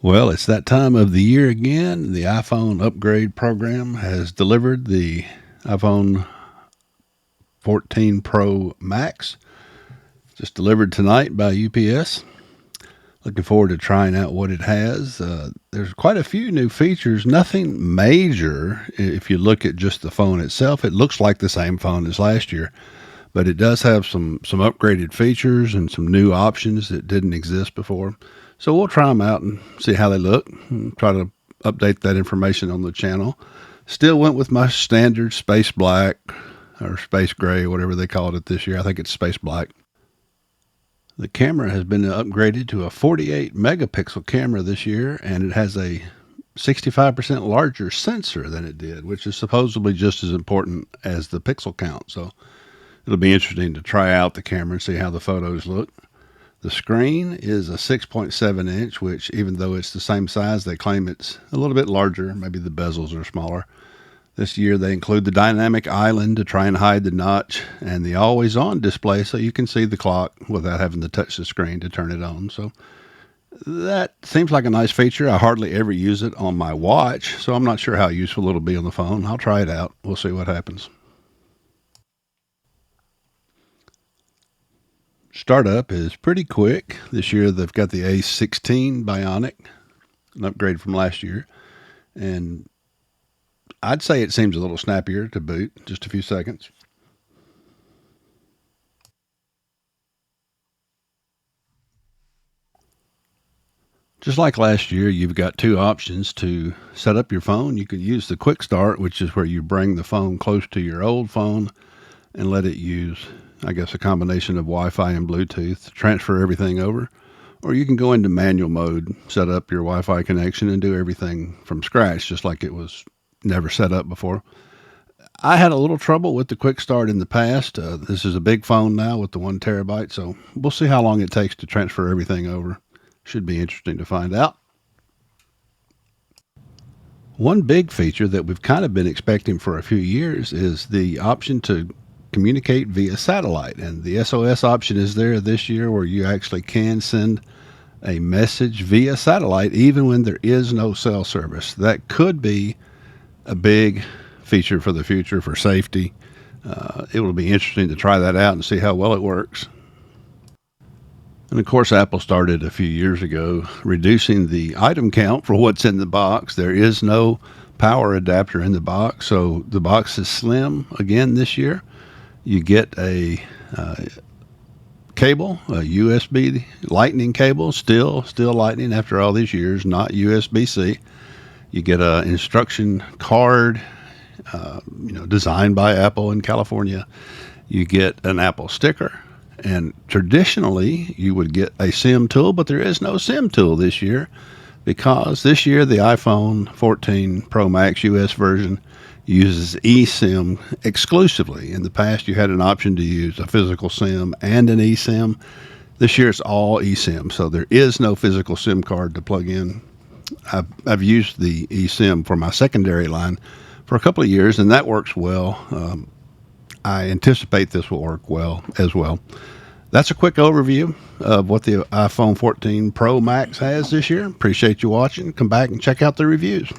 Well, it's that time of the year again. The iPhone upgrade program has delivered the iPhone 14 Pro Max. Just delivered tonight by UPS. Looking forward to trying out what it has. There's quite a few new features, nothing major. If you look at just the phone itself, it looks like the same phone as last year, but it does have some upgraded features and some new options that didn't exist before. So we'll try them out and see how they look and try to update that information on the channel. Still went with my standard space black or space gray, whatever they called it this year. I think it's space black. The camera has been upgraded to a 48 megapixel camera this year, and it has a 65% larger sensor than it did, which is supposedly just as important as the pixel count. So it'll be interesting to try out the camera and see how the photos look. The screen is a 6.7 inch, which even though it's the same size, they claim it's a little bit larger. Maybe the bezels are smaller. This year they include the dynamic island to try and hide the notch, and the always on display so you can see the clock without having to touch the screen to turn it on. So that seems like a nice feature. I hardly ever use it on my watch, so I'm not sure how useful it'll be on the phone. I'll try it out. We'll see what happens. Startup is pretty quick. This year they've got the A16 Bionic, an upgrade from last year, and I'd say it seems a little snappier to boot, just a few seconds. Just like last year, you've got two options to set up your phone. You could use the quick start, which is where you bring the phone close to your old phone and let it use, I guess, a combination of Wi-Fi and Bluetooth to transfer everything over. Or you can go into manual mode, set up your Wi-Fi connection, and do everything from scratch, just like it was never set up before. I had a little trouble with the quick start in the past. This is a big phone now with the 1 terabyte, so we'll see how long it takes to transfer everything over. Should be interesting to find out. One big feature that we've kind of been expecting for a few years is the option to communicate via satellite, and the SOS option is there this year where you actually can send a message via satellite even when there is no cell service. That could be a big feature for the future for safety. It will be interesting to try that out and see how well it works. And of course, Apple started a few years ago reducing the item count for what's in the box. There is no power adapter in the box, so the box is slim again this year. You get a cable, a USB lightning cable, still lightning after all these years, not USB-C. You get an instruction card, designed by Apple in California. You get an Apple sticker, and traditionally you would get a SIM tool, but there is no SIM tool this year because this year the iPhone 14 Pro Max US version uses eSIM exclusively. In the past, you had an option to use a physical SIM and an eSIM. This year it's all eSIM, so there is no physical SIM card to plug in. I've used the eSIM for my secondary line for a couple of years, and that works well. I anticipate this will work well as well. That's a quick overview of what the iPhone 14 Pro Max has this year. Appreciate you watching. Come back and check out the reviews.